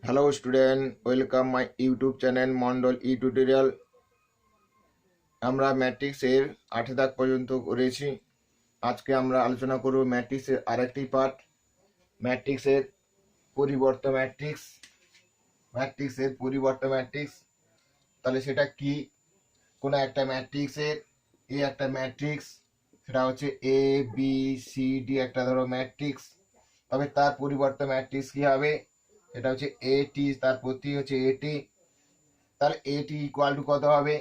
Hello student, welcome my YouTube channel Mondal E tutorial. আমরা ম্যাট্রিক্সের 8 দাগ পর্যন্ত করেছি। আজকে আমরা আলোচনা করব ম্যাট্রিক্সের আরেকটি পার্ট, ম্যাট্রিক্সের পরিবর্ত ম্যাট্রিক্স। তাহলে সেটা কি? কোনো একটা ম্যাট্রিক্সের একটা ম্যাট্রিক্স, সেটা হচ্ছে এ বি সি ডি একটা ধরো ম্যাট্রিক্স। তবে তার পরিবর্ত ম্যাট্রিক্স কি হবে? এটা হচ্ছে এটি, তার প্রতি হচ্ছে এটি। তাহলে এটি ইকুয়াল টু কত হবে?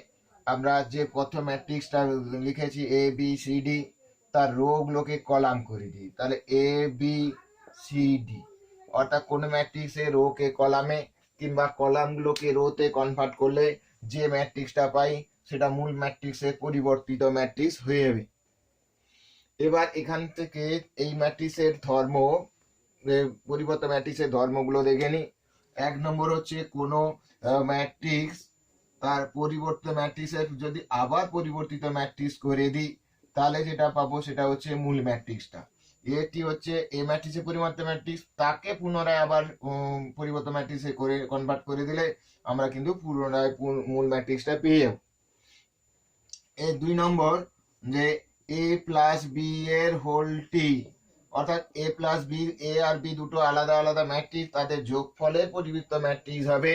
আমরা যে প্রথম ম্যাট্রিক্সটা লিখেছি এ বি সি ডি, তার রো গুলোকে কলাম করে দিই। তাহলে এ বি সি ডি, অর্থাৎ কোনো ম্যাট্রিক্সের রো কে কলামে কিংবা কলামগুলোকে রোতে কনভার্ট করলে যে ম্যাট্রিক্সটা পাই সেটা মূল ম্যাট্রিক্সের পরিবর্তিত ম্যাট্রিক্স হয়ে যাবে। এবার এখান থেকে এই ম্যাট্রিক্সের ধর্ম, পরিবর্তিত ম্যাট্রিক্সের ধর্মগুলো দেখে নিই। 1 নম্বর হচ্ছে কোনো ম্যাট্রিক্স তার পরিবর্তিত ম্যাট্রিক্সের যদি আবার পরিবর্তিত ম্যাট্রিক্স করে দিই তাহলে যেটা পাবো সেটা হচ্ছে মূল ম্যাট্রিক্সটা। এটি হচ্ছে এই ম্যাট্রিক্সের পরিবর্তিত ম্যাট্রিক্স, তাকে পুনরায় আবার পরিবর্তিত ম্যাট্রিক্সে করে কনভার্ট করে দিলে আমরা কিন্তু পুনরায় মূল ম্যাট্রিক্সটা পেয়ে যাব। এই 2 নম্বর যে এ প্লাস বি এর হোল টি, অর্থাৎ এ প্লাস বি, এ আর বি দুটো আলাদা আলাদা ম্যাট্রিক্স, তাদের যোগফলের পরিবর্তিত ম্যাট্রিক্স হবে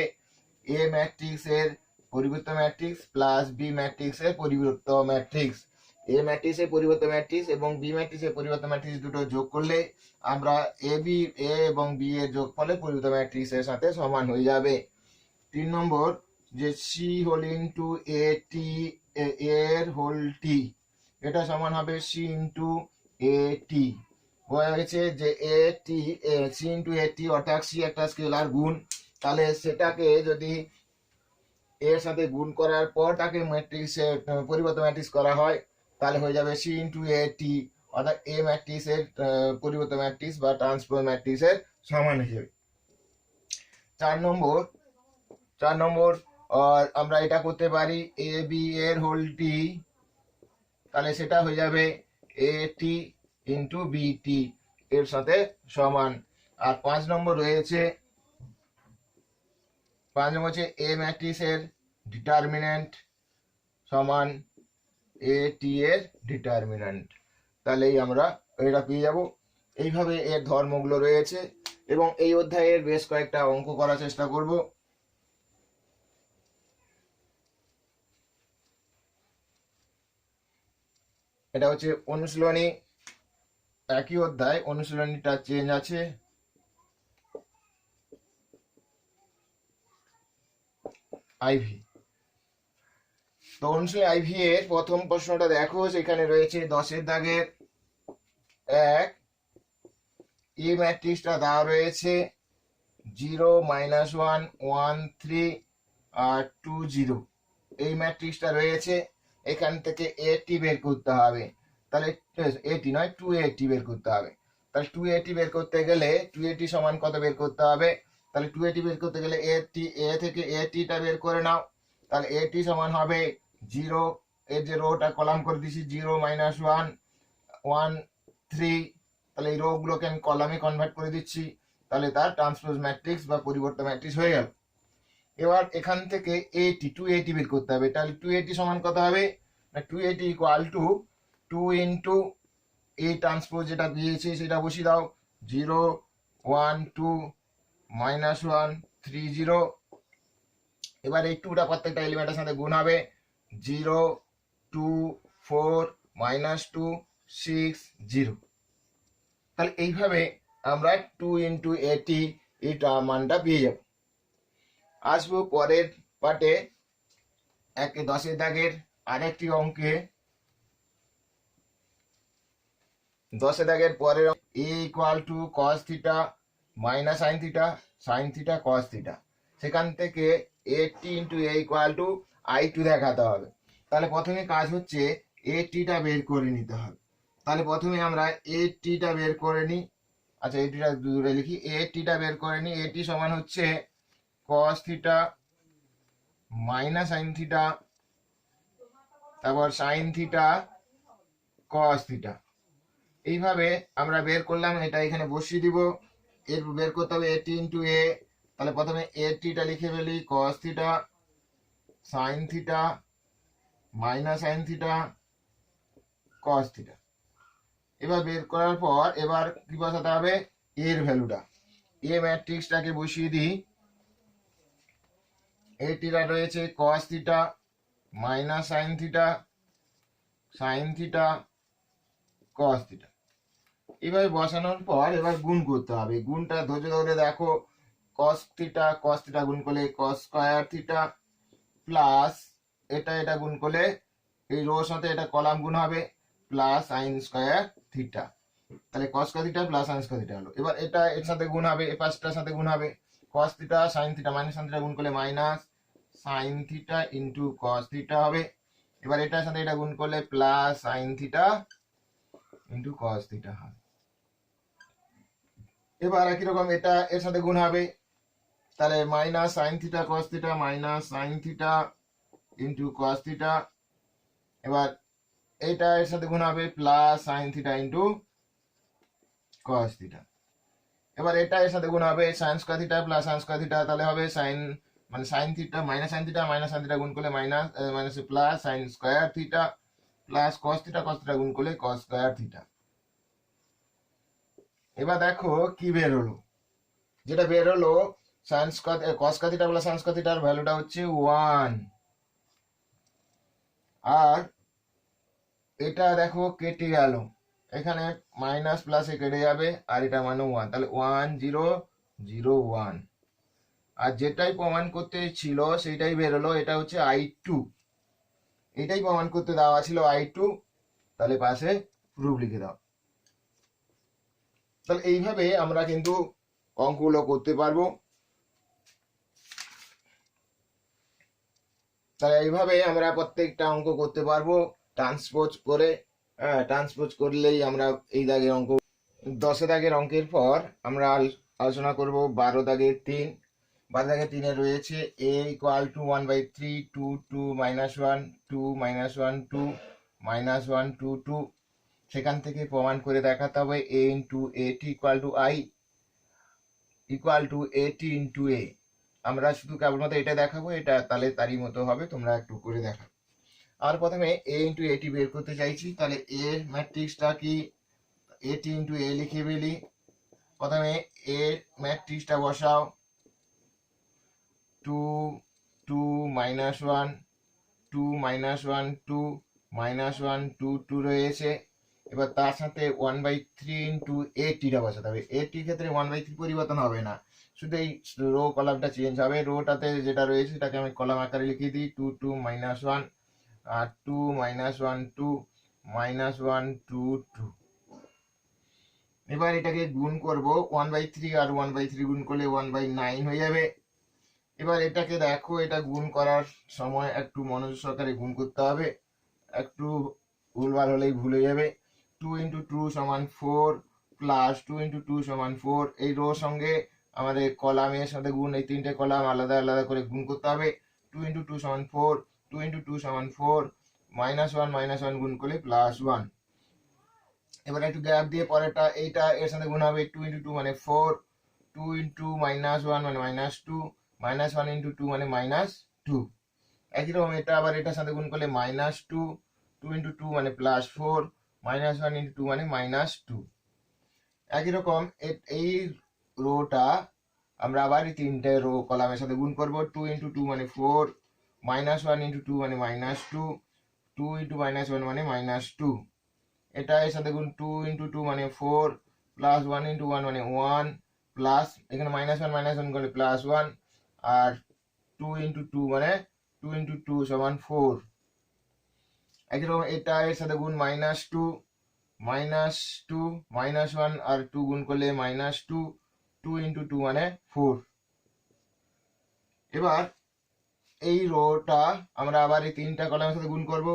এ ম্যাট্রিক্স এর পরিবর্তিত ম্যাট্রিক্স প্লাস বি ম্যাট্রিক্স এর পরিবর্তিত ম্যাট্রিক্স। এ ম্যাট্রিক্স এর পরিবর্তিত ম্যাট্রিক্স এবং বি ম্যাট্রিক্স এর পরিবর্তিত ম্যাট্রিক্স দুটো যোগ করলে আমরা এ এবং বি এর যোগফলের পরিবর্তিত ম্যাট্রিক্স এর সাথে সমান হয়ে যাবে। 3 নম্বর যে সি হোল ইনটু এ টি এর হোল টি, এটা সমান হবে সি ইনটু এ টি। হয়ে গেছে যে এ টি, সি ইনটু এ টি, অর্থাৎ সি একটা স্কেলার গুণ, তাহলে সেটাকে যদি এর সাথে গুণ করার পর তাকে ম্যাট্রিক্সে পরিবর্তিত ম্যাট্রিক্স করা হয় তাহলে হয়ে যাবে সি ইনটু এ টি, অর্থাৎ এ ম্যাট্রিক্সের পরিবর্তিত ম্যাট্রিক্স বা ট্রান্সপোজ ম্যাট্রিক্সের সমান হিসেবে। 4 নম্বর আমরা এটা করতে পারি এ বি এর হোল টি, তাহলে সেটা হয়ে যাবে এ টি ইন্টু বি টি এর সাথে সমান। আর 5 নম্বর রয়েছে, 5 নম্বর হচ্ছে এ ম্যাট্রিক্সের ডিটারমিন্যান্ট সমান এ টি এর ডিটারমিন্যান্ট। তাহলেই আমরা এটা পেয়ে যাব। এইভাবে এর ধর্মগুলো রয়েছে এবং এই অধ্যায়ের বেশ কয়েকটা অঙ্ক করার চেষ্টা করব। এটা হচ্ছে অনুশীলনী, একই অধ্যায়, অনুশীলনীটা চেঞ্জ আছে। আইভি, তো অনুশীলনী আইভি এর প্রথম প্রশ্নটা দেখো, সেখানে রয়েছে 10 দাগের 1, এই ম্যাট্রিক্সটা দেওয়া রয়েছে 0 -1 1 3 আর 2 0, এই ম্যাট্রিক্সটা রয়েছে। এখান থেকে এটি বের করতে হবে, তাহলে এটি নয় 280 বের করতে হবে। তাহলে 280 বের করতে গেলে 280 সমান কত বের করতে হবে? তাহলে 280 বের করতে গেলে এ থেকে এটিটা বের করে নাও। তাহলে এটি সমান হবে 0, এর যে রোটা কলাম করে দিছি 0 -1 1 3, তাহলে এই রো গুলোকে আমি কলামে কনভার্ট করে দিচ্ছি, তাহলে তার ট্রান্সপোজ ম্যাট্রিক্স বা পরিবর্তন ম্যাট্রিক্স হয়ে গেল। এবার এখান থেকে 280 বের করতে হবে। তাহলে 280 সমান কত হবে? 280 ইকুয়াল টু 2 ইন্টু এই ট্রান্সপোজ যেটা দিয়েছি সেটা বসিয়ে দাও, 0 1 2 -1 3 0। এবার এই 2টা প্রত্যেকটা এলিমেন্টের সাথে গুণ হবে, 0 2 4 -2 6 0। তাহলে এইভাবে আমরা 2 ইন্টু এটি এইটা মানটা পেয়ে যাব। আসবো পরের পার্টে, 10 দাগের আরেকটি অঙ্কে। 10 দাগের পরের a equal to cos theta minus sine theta, sine theta cos theta, সেখান থেকে 80 ইন্টু এ ইকুয়াল টু i2 দেখাতে হবে। তাহলে প্রথমে কাজ হচ্ছে এটিটা বের করে নিতে হবে। তাহলে প্রথমে আমরা এটিটা বের করে নিই। আচ্ছা, এটিটা দূরে লিখি, এটিটা বের করে নিই। এটি সমান হচ্ছে কস থিটা মাইনাস সাইন থিটা, তারপর সাইন থিটা কস থিটা। এইভাবে আমরা বের করলাম, এটা এখানে বসিয়ে দিব। এর বের করতে হবে 80 ইন্টু এ, তাহলে প্রথমে এ টিটা লিখে ফেলি, cos theta sine theta minus sine theta cos theta. এবার বের করার পর এবার কি বসাতে হবে, এর ভ্যালুটা। এ ম্যাট্রিক্সটাকে বসিয়ে দিই। এ টিটা রয়েছে কস theta minus sine theta sine theta cos theta. এভাবে বসানোর পর এবার গুণ করতে হবে। গুণটা ধৈর্য ধরে দেখো, কস থিটা গুণ করলে কস স্কয়ার থিটা প্লাস এটা গুণ করলে এই রোর সাথে এটা কলাম গুণ হবে প্লাস সাইন স্কয়ার থিটা। তাহলে cos square theta plus sine square theta হলো। এবার এটা এর সাথে গুণ হবে, এই পাশটার সাথে গুণ হবে। Cos theta sine theta minus sine theta গুণ করলে minus sine theta into cos theta হবে। এবার এটার সাথে এটা গুণ করলে plus sine theta into cos theta হবে। এবার একই রকম এটা এর সাথে গুণ হবে, তাহলে minus sine theta cos theta minus sine theta into cos theta. এবার এটা এর সাথে গুণ হবে plus sine theta into cos theta. এবার এটা এর সাথে গুণ হবে sign square theta plus sine square theta, তাহলে হবে সাইন মানে sine theta minus sine theta গুণ করলে minus minus plus sine square theta plus cos theta গুণ করলে কস স্কয়ার থিটা। এবার দেখো কি বের হলো, যেটা বের হলো সাইন স্কয়ার কস square theta plus sine square থিটার ভ্যালুটা হচ্ছে 1। আর এটা দেখো কেটে গেল, এখানে মাইনাস প্লাসে কেটে যাবে আর এটা মানে 1, তাহলে 1 0 0 1। আর যেটাই প্রমাণ করতে ছিল সেটাই বেরোলো, এটা হচ্ছে I2। এটাই প্রমাণ করতে দেওয়া ছিল I2, তাহলে পাশে প্রুফ লিখে দাও। তাহলে এইভাবে আমরা কিন্তু অঙ্কগুলো করতে পারবো। তাহলে এইভাবে আমরা প্রত্যেকটা অঙ্ক করতে পারবো ট্রান্সপোজ করে। ট্রান্সপোজ করলেই আমরা এই দাগের অঙ্ক। 10 দাগের অঙ্কের পর আমরা আলোচনা করব 12 দাগের 3। 12 দাগের 3 রয়েছে a ইকুয়াল টু 1/3 2 2 -1 2 -1 2 -1 2 2। সেখান থেকে প্রমাণ করে দেখাতে হবে a into at equal to i equal to at into a। আমরা শুধু কেবলমাত্র এটা দেখাবো, এটা তাহলে তারই মতো হবে, তোমরা একটু করে দেখাও। আর প্রথমে a ইন্টু at বের করতে চাইছি, তাহলে a ম্যাট্রিক্সটা কি at ইন্টু a লিখে ফেলি। প্রথমে a ম্যাট্রিক্সটা বসাও, 2 2 -1 2 -1 2 -1 2 2 রয়েছে। এবার তার সাথে 1/3 ইন্টু এটিটা বসাতে হবে। এটির ক্ষেত্রে 1/3 পরিবর্তন হবে না, শুধু এই রো কলামটা চেঞ্জ হবে। রোটাতে যেটা রয়েছে সেটাকে আমি কলাম আকারে লিখে দিই 2 2 -1 আর 2 -1 2 -1 2 2। এবার এটাকে গুণ করব, 1/3 আর 1/3 গুণ করলে 1/9 হয়ে যাবে। এবার এটাকে দেখো, এটা গুণ করার সময় একটু মনোযোগ সহকারে গুণ করতে হবে, একটু ভুলভাল হলেই ভুলে যাবে। 2 ইন্টু 2 সমান 4 প্লাস 2 ইন্টু 2 সমান 4। এই রোর সঙ্গে আমাদের কলামের সাথে গুণ, এই তিনটে কলাম আলাদা আলাদা করে গুণ করতে হবে। 2 ইন্টু 2 সমান 4 2 ইন্টু 2 সমান 4 -1 গুণ করলে +1। এবার একটু গ্যাপ দিয়ে পরেরটা এইটা এর সাথে গুণ হবে, 2 ইন্টু 2 মানে 4 2 ইন্টু -1 মানে -2 -1 ইন্টু 2 মানে -2। একই রকম এটা আবার এটার সাথে গুণ করলে -2 2 ইন্টু 2 মানে +4 -1 ইন্টু 2 মানে -2। একই রকম এই রোটা আমরা আবার এই তিনটে রো কলামের সাথে গুণ করব। 2 ইন্টু 2 মানে 4 -1 ইন্টু 2 মানে -2 2 ইন্টু -1 মানে -2। এটা এর সাথে গুণ 2 ইন্টু 2 মানে 4 প্লাস 1 ইন্টু 1 মানে 1 প্লাস এখানে -1 করলে +1 আর 2 ইন্টু 2 মানে 2 ইন্টু 2 সমান 4। একইরকম এটা এর সাথে গুণ -2 -1 আর 2 গুণ করলে -2 2 ইন্টু 2 মানে 4। এবার এই রোটা আমরা আবার এই তিনটা কলামের সাথে গুণ করব।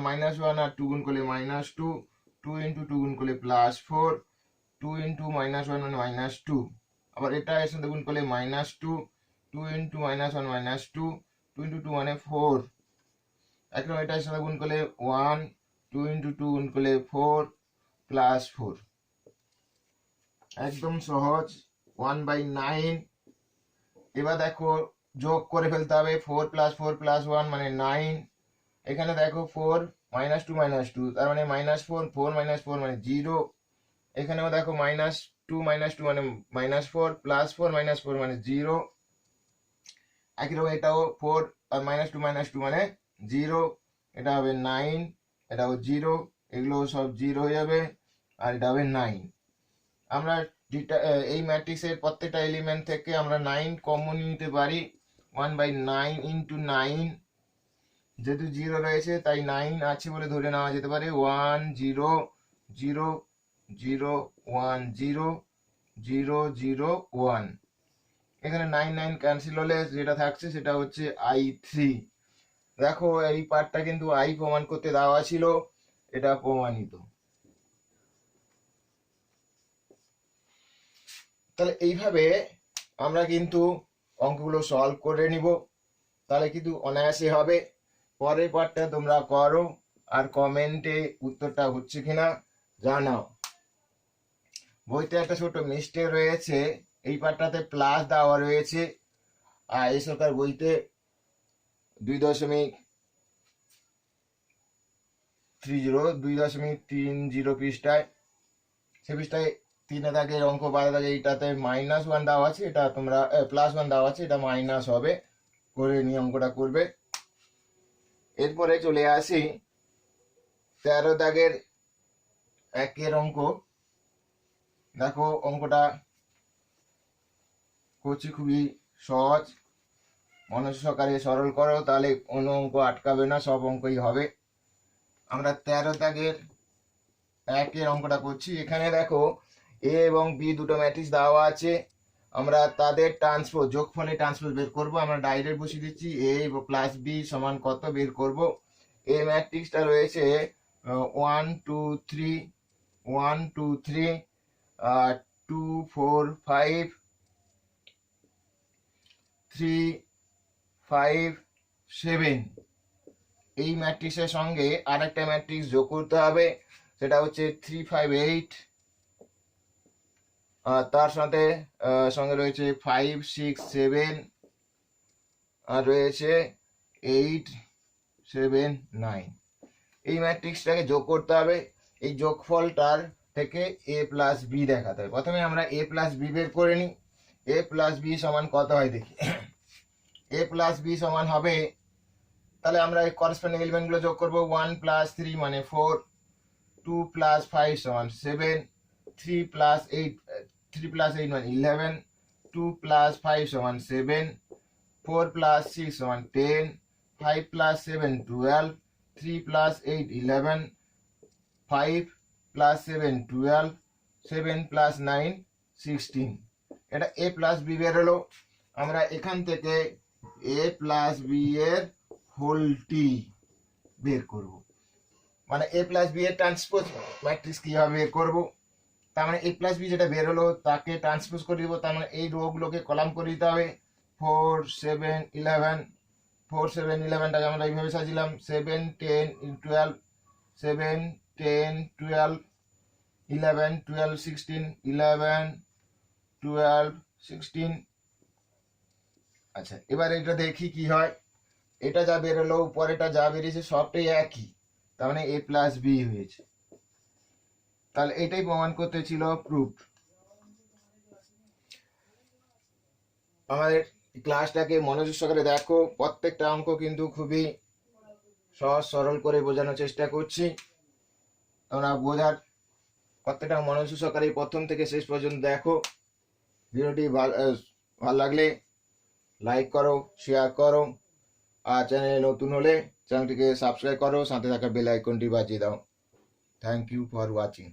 -1 আর 2 গুণ করলে -2 2 ইন্টু 2 গুণ করলে +4 2 ইন্টু -1 মানে -2। আবার এটা এর সাথে গুণ করলে -2 2 ইন্টু -1 -2 2 ইন্টু 2 মানে 4। একদম এটা এর সাথে গুণ করলে 1 2 ইন্টু 2 গুণ করলে 4 +4। একদম সহজ। 1/9 এবার দেখো যোগ করে ফেলতে হবে, 4+4+1 মানে 9। এখানে দেখো 4 -2 তার মানে -4, 4 -4 মানে 0। এখানেও দেখো -2 মানে -4, +4 -4 মানে 0। একই রকম এটাও 4 আর -2 মানে 0। এটা হবে 9, এটাও 0, এগুলো সব 0 হয়ে যাবে, আর এটা হবে 9। আমরা এই ম্যাট্রিক্সের প্রত্যেকটা এলিমেন্ট থেকে আমরা 9 কমন নিতে পারি। 1/9 × 9, যেহেতু 0 রয়েছে তাই 9 আছে বলে ধরে নেওয়া যেতে পারে। 1 0 0 0 1 0 0 0 1। এখানে 9 9 ক্যান্সেল হলে যেটা থাকছে সেটা হচ্ছে I3। দেখো এই পার্টটা কিন্তু আই প্রমাণ করতে দেওয়া ছিল, এটা প্রমাণিত। তাহলে এইভাবে আমরা কিন্তু অঙ্কগুলো সলভ করে নিব, তাহলে কিন্তু অনায়াসে হবে। পরের পার্টটা তোমরা করো আর কমেন্টে উত্তরটা হচ্ছে কিনা জানাও। বইতে একটা ছোট মিস্টেক রয়েছে, এই পার্টটাতে প্লাস দেওয়া রয়েছে, আর এই সরকার বইতে 2.30 পৃষ্ঠায়, সে পৃষ্ঠায় 3 দাগের অঙ্ক 12 দাগে এইটাতে -1 দেওয়া আছে, এটা তোমরা +1 দেওয়া আছে, এটা মাইনাস হবে, করে নিয়ে অঙ্কটা করবে। এরপরে চলে আসি 13 দাগের 1 অঙ্ক। দেখো অঙ্কটা করছি খুবই সহজ, মনোযোগ সহকারে সরল করো, তাহলে কোনো অঙ্ক আটকাবে না, সব অঙ্কই হবে। আমরা 13 দাগের 1 অঙ্কটা করছি। এখানে দেখো এ এবং বি দুটো ম্যাট্রিক্স দেওয়া আছে, আমরা তাদের ট্রান্সপোজ যোগফলে ট্রান্সপোজ বের করব। আমরা ডাইরেক্ট বসিয়ে দিচ্ছি এ প্লাস বি সমান কত বের করব। এ ম্যাট্রিক্সটা রয়েছে 1 2 3 1 2 3 2 4 5 3 5 7। এই ম্যাট্রিক্সের সঙ্গে আরেকটা ম্যাট্রিক্স যোগ করতে হবে, সেটা হচ্ছে 3 5 8। তার সাথে সঙ্গে রয়েছে 5 6 7, আর রয়েছে 8 7 9। এই ম্যাট্রিক্সটাকে যোগ করতে হবে। এই যোগফলটার থেকে এ প্লাস বি দেখাতে হবে। প্রথমে আমরা এ প্লাস বি বের করে নিই। এ প্লাস বি সমান কত হয় দেখি। এ প্লাস বি সমান হবে, তাহলে আমরা এই করসপন্ডিং এলিমেন্টগুলো যোগ করব। 1 + 3 মানে 4, 2 + 5 সমান 7, 3 + 8 মানে 11, 2 + 5 সমান 7, 4 + 6 সমান 10, 5 + 7 12, 3 + 8 11, 5 + 7 12, 7 + 9 16। এটা এ প্লাস বি বের হলো। আমরা এখান থেকে এ প্লাস বি এর হোলটি বের করব, মানে এ প্লাস বি এর ট্রান্সপোজ ম্যাট্রিক্স কিভাবে বের করব। তার মানে এ প্লাস বি যেটা বের হলো তাকে ট্রান্সপোজ করে দিব, তার মানে এই রোগুলোকে কলাম করে দিতে হবে। 4 7 11, 4 7 11টাকে আমরা এইভাবে সাজিলাম। 7 10 12, 7 10 12 11 12 16 11 12 16। আচ্ছা, এবার এটা দেখি কি হয়। এটা যা বেরোলো উপরেটা যা বেরিয়েছে সবটাই একই, তার মানে এ প্লাস বি হয়েছে। তাহলে এটাই প্রমাণ করতে ছিল প্রুফ। আমাদের ক্লাসটাকে মনোযোগ সহকারে দেখো, প্রত্যেকটা অঙ্ক কিন্তু খুবই সহজ সরল করে বোঝানোর চেষ্টা করছি। তোমরা বোঝার প্রত্যেকটা মনোযোগ সহকারে প্রথম থেকে শেষ পর্যন্ত দেখো। ভিডিওটি ভালো লাগলে লাইক করো, শেয়ার করো, আর চ্যানেলে নতুন হলে চ্যানেলটিকে সাবস্ক্রাইব করো, সাথে থাকা বেল আইকনটি বাজিয়ে দাও। Thank you for watching.